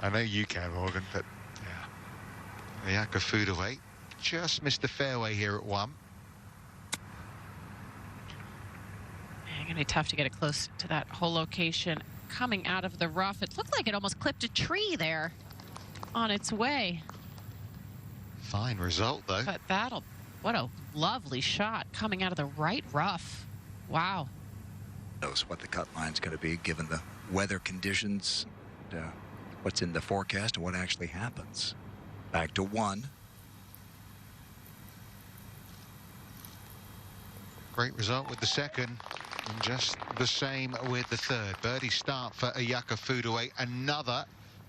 I know you can, Morgan, but yeah. Ayaka Furue just missed the fairway here at 1. It's gonna be tough to get it close to that hole location. Coming out of the rough, it looked like it almost clipped a tree there on its way. Fine result, though. But what a lovely shot coming out of the right rough. Wow. Knows what the cut line's going to be given the weather conditions, what's in the forecast, and what actually happens. Back to 1. Great result with the second, and just the same with the third. Birdie start for Ayaka Furue, another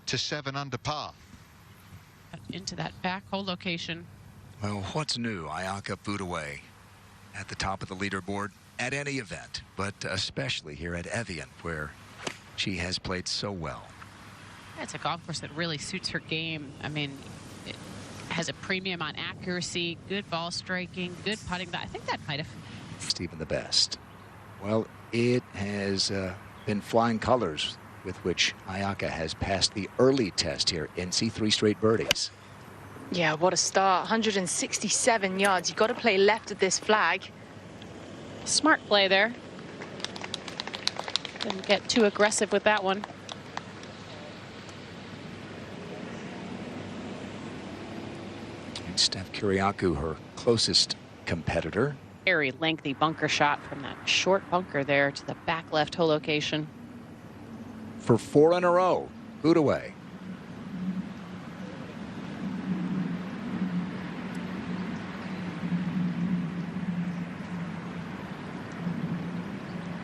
to 7 under par. Into that back hole location. Well, what's new? Ayaka Furue at the top of the leaderboard at any event, but especially here at Evian, where she has played so well. It's a golf course that really suits her game. I mean, it has a premium on accuracy, good ball striking, good putting. I think that might have even the best. Well, it has been flying colors with which Ayaka has passed the early test here in C3 straight birdies. Yeah, what a start. 167 yards. You've got to play left of this flag. Smart play there. Didn't get too aggressive with that one. And Steph Kyriakou, her closest competitor. Very lengthy bunker shot from that short bunker there to the back left hole location. For 4 in a row, Furue.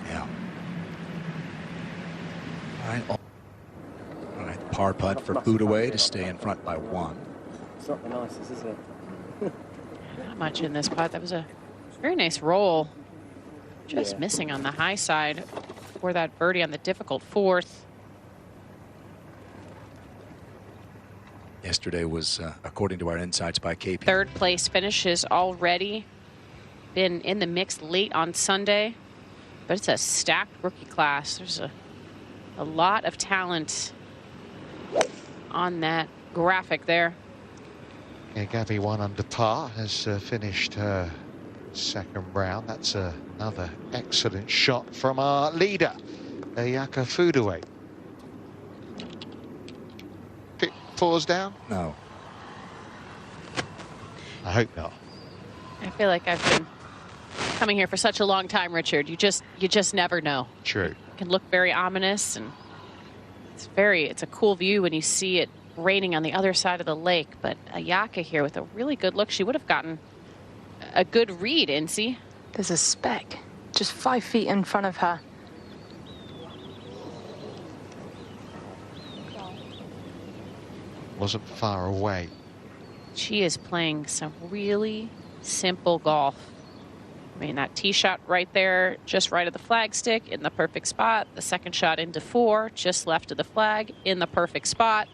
Yeah. All right, par putt for Furue to stay in front by 1. It's not the nicest, is it? Not much in this putt. That was a very nice roll. Just missing on the high side for that birdie on the difficult 4th. Yesterday was, according to our insights by KP. 3rd place finishes already. Been in the mix late on Sunday, but it's a stacked rookie class. There's a lot of talent on that graphic there. Yeah, Gabby 1 under par has finished her 2nd round. That's another excellent shot from our leader, Ayaka Furue. Pause down? No. I hope not. I feel like I've been coming here for such a long time, Richard. You just never know. True. It can look very ominous, and it's a cool view when you see it raining on the other side of the lake. But Ayaka here with a really good look. She would have gotten a good read, Incy. There's a speck just 5 feet in front of her. Wasn't far away. She is playing some really simple golf. I mean, that tee shot right there, just right of the flagstick, in the perfect spot. The 2nd shot into 4, just left of the flag, in the perfect spot.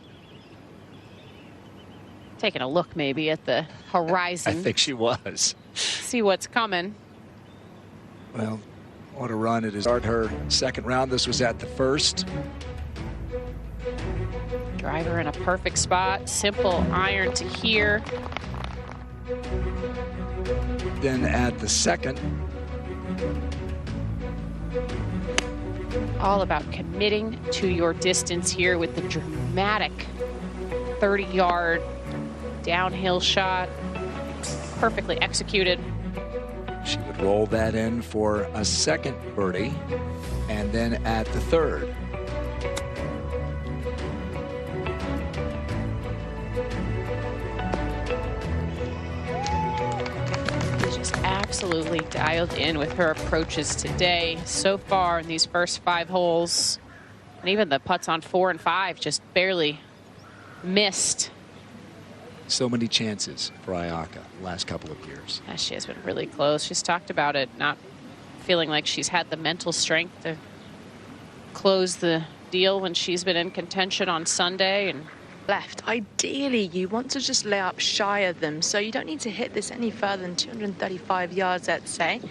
Taking a look maybe at the horizon. I think she was. See what's coming. Well, what a run it is. Start her 2nd round. This was at the 1st. Driver in a perfect spot. Simple iron to here. Then at the 2nd. All about committing to your distance here with the dramatic 30-yard downhill shot. Perfectly executed. She would roll that in for a 2nd birdie. And then at the 3rd. Absolutely dialed in with her approaches today so far in these first 5 holes, and even the putts on 4 and 5 just barely missed. So many chances for Ayaka the last couple of years. Yeah, she has been really close. She's talked about it, not feeling like she's had the mental strength to close the deal when she's been in contention on Sunday. And left. Ideally, you want to just lay up shy of them, so you don't need to hit this any further than 235 yards, let's say.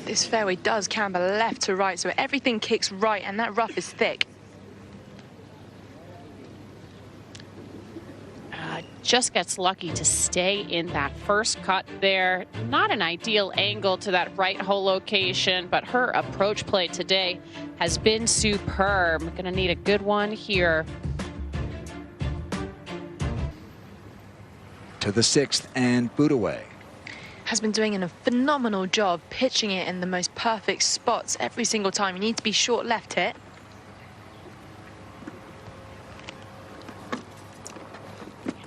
This fairway does camber left to right, so everything kicks right, and that rough is thick. Just gets lucky to stay in that first cut there. Not an ideal angle to that right hole location, but her approach play today has been superb. Going to need a good one here. To the 6th, and Furue Has been doing a phenomenal job pitching it in the most perfect spots every single time. You need to be short left hit.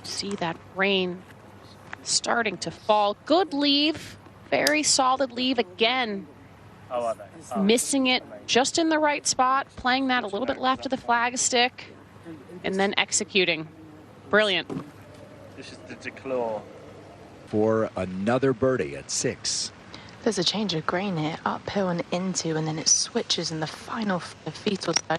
See that rain starting to fall. Good leave, very solid leave again. Missing it just in the right spot, playing that a little bit left of the flag stick, and then executing. Brilliant. This is the declaw. for another birdie at 6. There's a change of grain here, uphill and into, and then it switches in the final feet or so.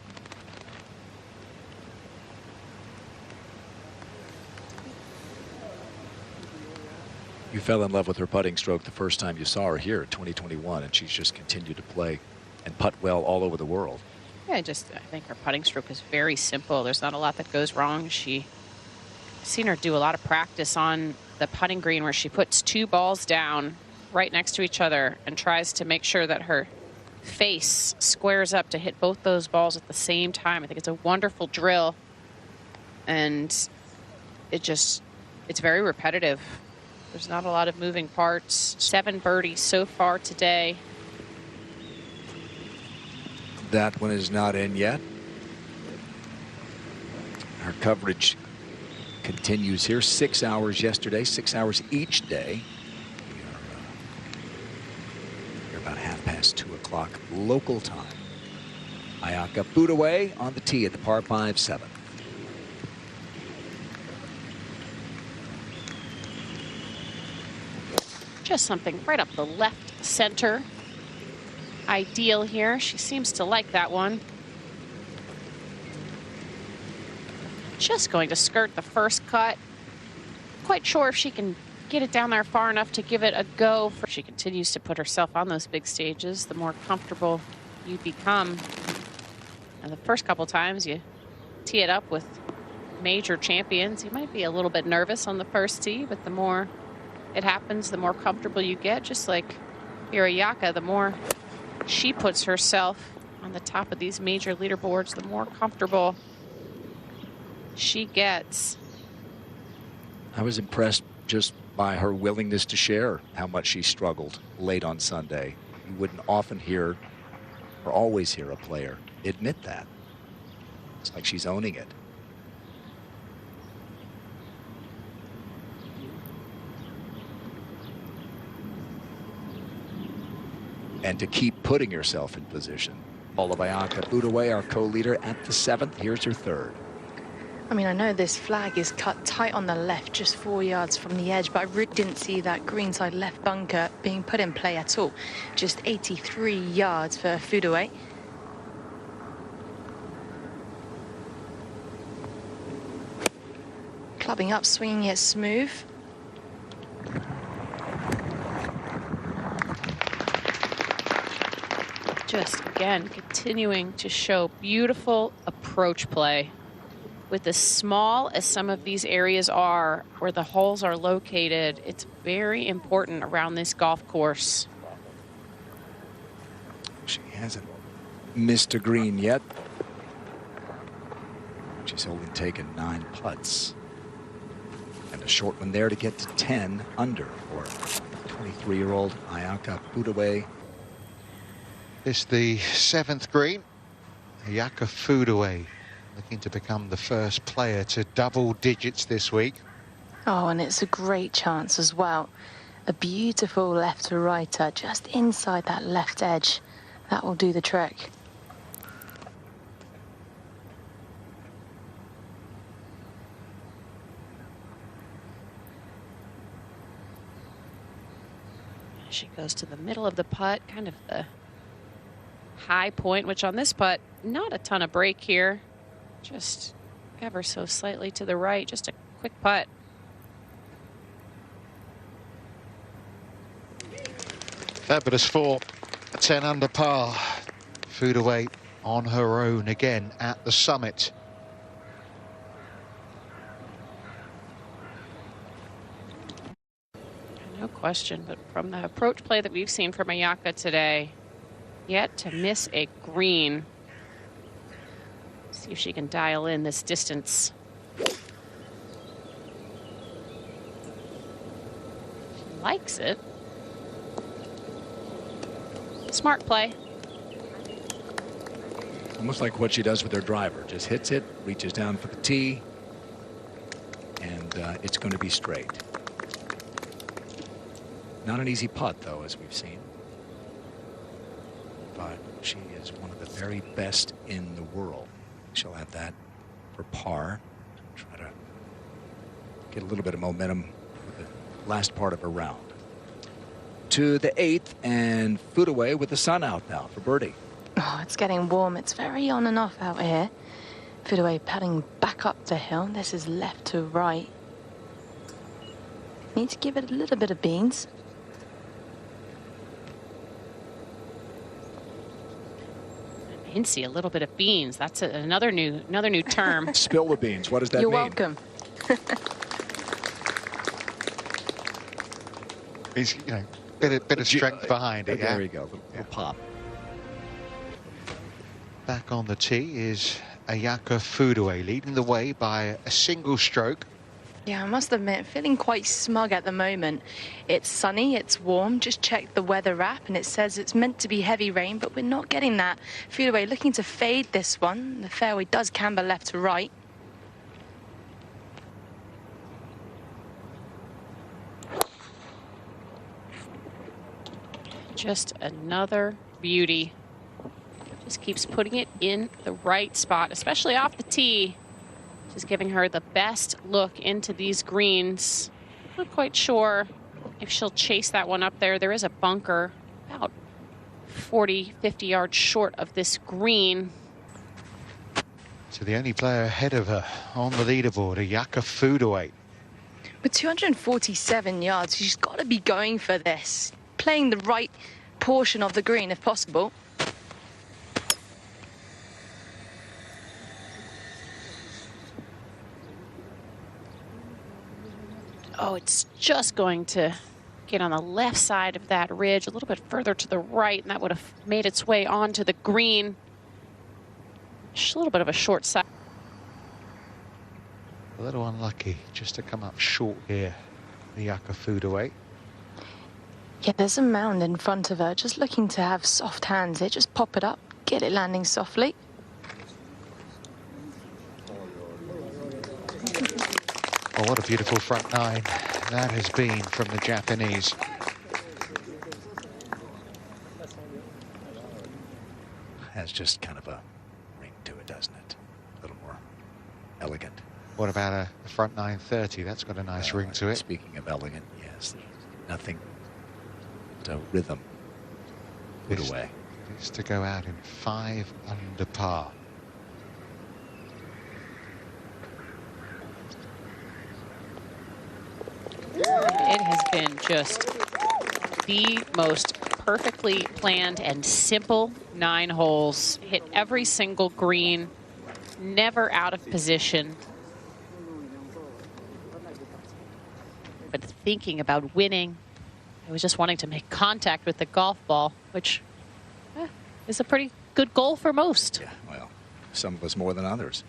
You fell in love with her putting stroke the first time you saw her here in 2021, and she's just continued to play and putt well all over the world. Yeah, I think her putting stroke is very simple. There's not a lot that goes wrong. I've seen her do a lot of practice on the putting green where she puts 2 balls down right next to each other and tries to make sure that her face squares up to hit both those balls at the same time. I think it's a wonderful drill, and it's very repetitive. There's not a lot of moving parts. 7 birdies so far today. That one is not in yet. Our coverage continues here. 6 hours yesterday, 6 hours each day. We're about 2:30 local time. Ayaka Furue on the tee at the par 5 7. Just something right up the left center. Ideal here. She seems to like that one. Just going to skirt the first cut. Quite sure if she can get it down there far enough to give it a go. She continues to put herself on those big stages, the more comfortable you become. And the first couple times you tee it up with major champions, you might be a little bit nervous on the first tee, but the more it happens, the more comfortable you get. Just like your Ayaka, the more she puts herself on the top of these major leaderboards, the more comfortable she gets. I was impressed just by her willingness to share how much she struggled late on Sunday. You wouldn't often hear or always hear a player admit that. It's like she's owning it. And to keep putting herself in position. All of Ayaka Furue, our co-leader at the 7th. Here's her 3rd. I mean, I know this flag is cut tight on the left, just 4 yards from the edge, but I really didn't see that greenside left bunker being put in play at all. Just 83 yards for Furue. Clubbing up, swinging it smooth. Just again continuing to show beautiful approach play. With as small as some of these areas are where the holes are located, it's very important around this golf course. She hasn't missed a green yet. She's only taken 9 putts. And a short one there to get to 10 under for 23-year-old Ayaka Furue. It's the 7th green. Ayaka Furue looking to become the first player to double digits this week. Oh, and it's a great chance as well. A beautiful left to righter just inside that left edge. That will do the trick. She goes to the middle of the putt, kind of the high point, which on this putt, not a ton of break here. Just ever so slightly to the right, just a quick putt. Fabulous for 10 under par. Furue on her own again at the summit. No question, but from the approach play that we've seen from Ayaka today, yet to miss a green. See if she can dial in this distance. She likes it. Smart play. Almost like what she does with her driver. Just hits it, reaches down for the tee, and it's going to be straight. Not an easy putt, though, as we've seen. But she is one of the very best in the world. She'll have that for par. Try to get a little bit of momentum with the last part of her round. To the 8th, and Furue with the sun out now for birdie. Oh, it's getting warm. It's very on and off out here. Furue padding back up the hill. This is left to right. Need to give it a little bit of beans. Fancy a little bit of beans. That's another new term. Spill the beans. What does that You're mean? welcome. It's, you know, bit of strength behind it. There you go. Little pop. Back on the tee is Ayaka Furue, leading the way by a single stroke. Yeah, I must admit, feeling quite smug at the moment. It's sunny, it's warm. Just checked the weather app and it says it's meant to be heavy rain, but we're not getting that. Furue looking to fade this one. The fairway does camber left to right. Just another beauty. Just keeps putting it in the right spot, especially off the tee. Just giving her the best look into these greens. Not quite sure if she'll chase that one up there. There is a bunker about 40, 50 yards short of this green. So the only player ahead of her on the leaderboard, Ayaka Furue. With 247 yards, she's got to be going for this. Playing the right portion of the green if possible. Oh, it's just going to get on the left side of that ridge, a little bit further to the right, and that would have made its way onto the green. Just a little bit of a short side. A little unlucky just to come up short here, Ayaka Furue. Yeah, there's a mound in front of her, just looking to have soft hands here. Just pop it up, get it landing softly. Oh, what a beautiful front nine that has been from the Japanese. Has just kind of a ring to it, doesn't it? A little more elegant. What about a front 930? That's got a nice ring to it. Speaking of elegant, yes, nothing to rhythm. Put away. It's to go out in 5 under par. It has been just the most perfectly planned and simple 9 holes. Hit every single green, never out of position. But thinking about winning, I was just wanting to make contact with the golf ball, which is a pretty good goal for most. Yeah, well, some of us more than others.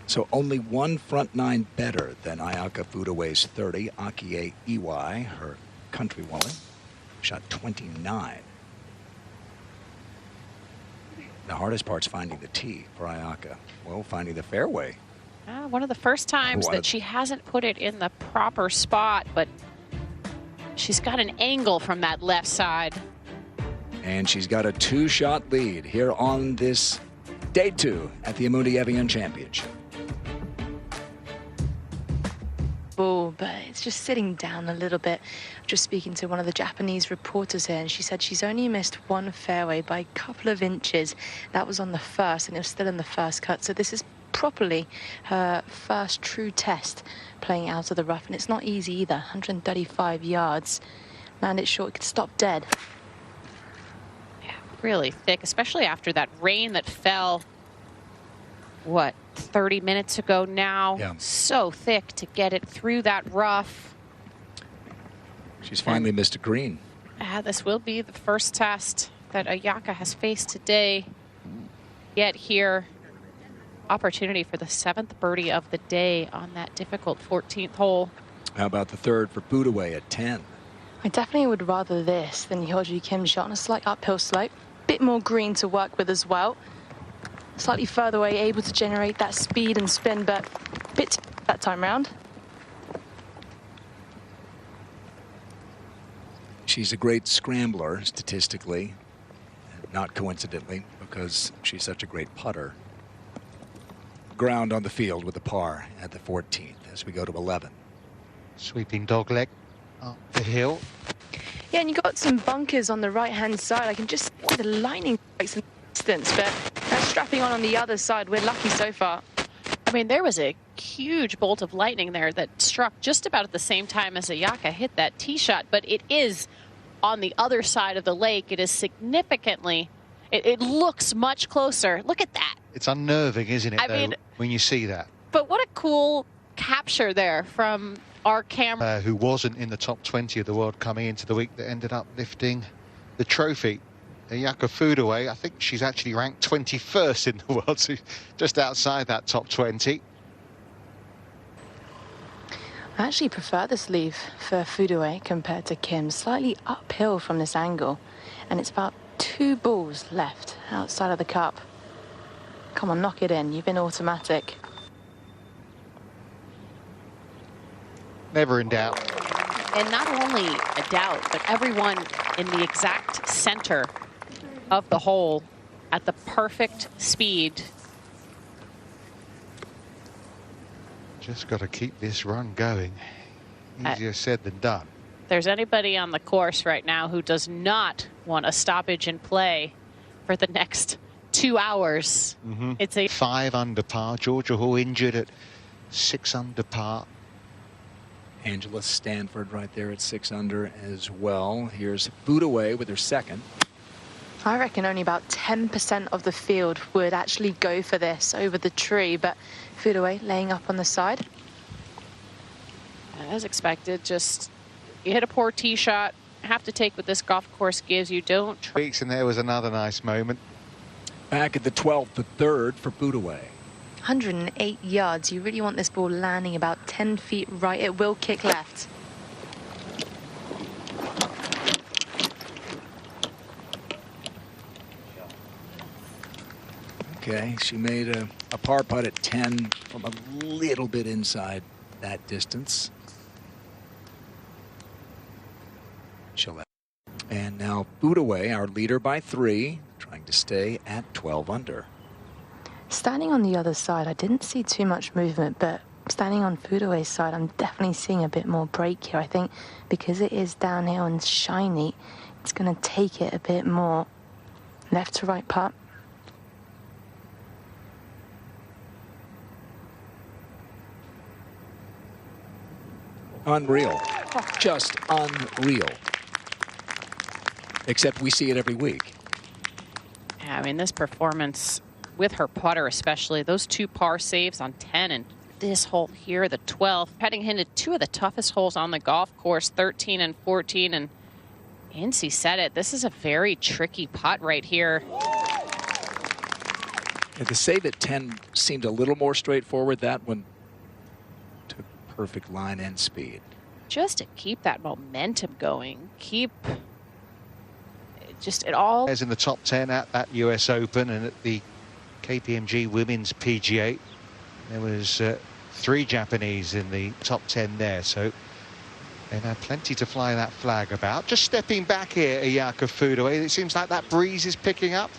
So only one front 9 better than Ayaka Furue's 30. Akie Iwai, her countrywoman, shot 29. The hardest part's finding the tee for Ayaka. Well, finding the fairway. One of the first times that she hasn't put it in the proper spot, but she's got an angle from that left side. And she's got a 2-shot lead here on this day 2 at the Amundi Evian Championship. Oh, but it's just sitting down a little bit. Just speaking to one of the Japanese reporters here, and she said she's only missed one fairway by a couple of inches. That was on the first, and it was still in the first cut. So this is properly her first true test playing out of the rough, and it's not easy either. 135 yards. Land it short, it could stop dead. really thick, especially after that rain that fell, what, 30 minutes ago now? Yeah. So thick to get it through that rough. She's finally missed a green. This will be the first test that Ayaka has faced today. Yet here, opportunity for the 7th birdie of the day on that difficult 14th hole. How about the third for Furue at 10? I definitely would rather this than Hyoju Kim's shot on a slight uphill slope. Bit more green to work with as well. Slightly further away, able to generate that speed and spin, but a bit that time round. She's a great scrambler statistically, not coincidentally, because she's such a great putter. Ground on the field with a par at the 14th as we go to 11. Sweeping dogleg up the hill. Yeah, and you got some bunkers on the right-hand side. I can just see the lining breaks in distance, but that's strapping on the other side. We're lucky so far. I mean, there was a huge bolt of lightning there that struck just about at the same time as Ayaka hit that tee shot, but it is on the other side of the lake. It is significantly, it looks much closer. Look at that. It's unnerving, isn't it, I mean, when you see that? But what a cool capture there from our camera. Who wasn't in the top 20 of the world coming into the week that ended up lifting the trophy. Ayaka Furue, I think she's actually ranked 21st in the world, so just outside that top 20. I actually prefer this leave for Furue compared to Kim. Slightly uphill from this angle, and it's about 2 balls left outside of the cup. Come on, knock it in. You've been automatic. Never in doubt. And not only a doubt, but everyone in the exact center of the hole at the perfect speed. Just got to keep this run going. Easier said than done. If there's anybody on the course right now who does not want a stoppage in play for the next 2 hours, it's a 5 under par. Georgia Hall injured at 6 under par. Angela Stanford right there at 6 under as well. Here's Furue with her second. I reckon only about 10% of the field would actually go for this over the tree, but Furue laying up on the side. As expected, just you hit a poor tee shot, have to take what this golf course gives you. Don't try. Weeks, and there was another nice moment. Back at the 12th, the third for Furue. 108 yards. You really want this ball landing about 10 feet right. It will kick left. Okay, she made a par putt at 10 from a little bit inside that distance. She'll have. And now Furue, our leader by 3, trying to stay at 12 under. Standing on the other side, I didn't see too much movement, but standing on Furue's side, I'm definitely seeing a bit more break here. I think because it is downhill and shiny, it's going to take it a bit more. Left to right putt. Unreal. Just unreal. Except we see it every week. Yeah, I mean, this performance with her putter especially, those 2 par saves on 10 and this hole here, the 12th, heading into 2 of the toughest holes on the golf course, 13 and 14. And Incy said it, this is a very tricky putt right here. Yeah, the save at 10 seemed a little more straightforward. That one took perfect line and speed. Just to keep that momentum going, keep just it all. As in the top 10 at that US Open and at the KPMG Women's PGA. There was 3 Japanese in the top 10 there, so they had plenty to fly that flag about. Just stepping back here, Ayaka Furue. It seems like that breeze is picking up.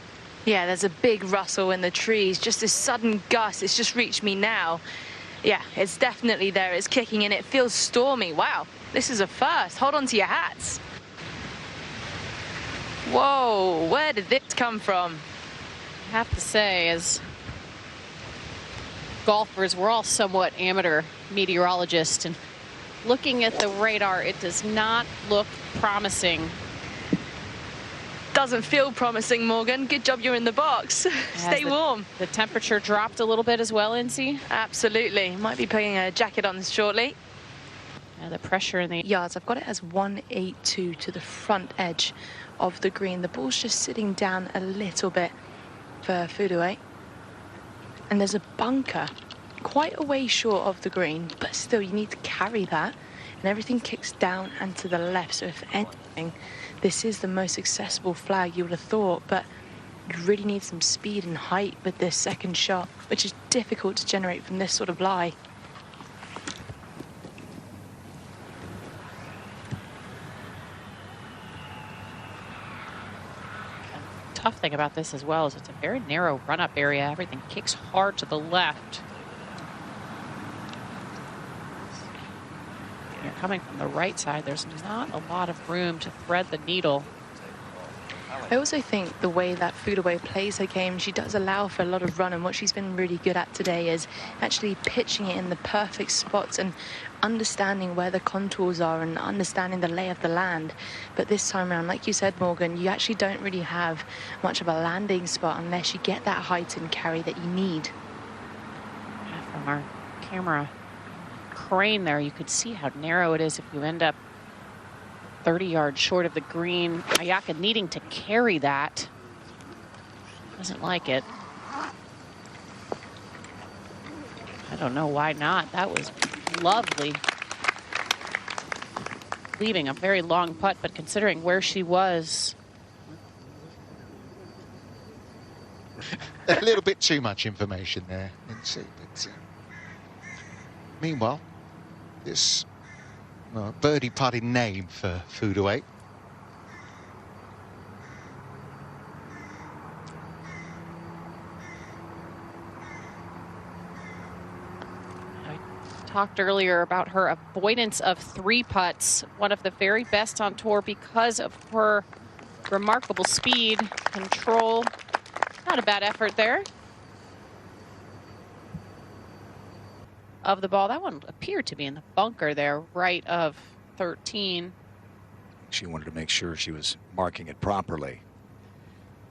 Yeah, there's a big rustle in the trees, just this sudden gust. It's just reached me now. Yeah, it's definitely there. It's kicking in. It feels stormy. Wow, this is a first. Hold on to your hats. Whoa, where did this come from? I have to say, as golfers, we're all somewhat amateur meteorologists, and looking at the radar, it does not look promising. doesn't feel promising, Morgan. Good job you're in the box. Stay warm. The temperature dropped a little bit as well, Incy? Absolutely. Might be putting a jacket on shortly. The pressure in the yards. I've got it as 182 to the front edge of the green. The ball's just sitting down a little bit for Furue. And there's a bunker quite a way short of the green, but still you need to carry that. And everything kicks down and to the left. So if anything, this is the most accessible flag you would have thought, but you really need some speed and height with this second shot, which is difficult to generate from this sort of lie. Tough thing about this as well is it's a very narrow run-up area. Everything kicks hard to the left. You're coming from the right side. There's not a lot of room to thread the needle. I also think the way that Furue plays her game, she does allow for a lot of run, and what she's been really good at today is actually pitching it in the perfect spots and understanding where the contours are and understanding the lay of the land. But this time around, like you said, Morgan, you actually don't really have much of a landing spot unless you get that height and carry that you need. From our camera crane there, you could see how narrow it is if you end up 30 yards short of the green. Ayaka needing to carry that. Doesn't like it. I don't know why not. That was lovely. Leaving a very long putt, but considering where she was. A little bit too much information there. Meanwhile, this birdie putting name for Furue. Talked earlier about her avoidance of 3 putts, one of the very best on tour because of her remarkable speed, control. Not a bad effort there. Of the ball, that one appeared to be in the bunker there, right of 13. She wanted to make sure she was marking it properly.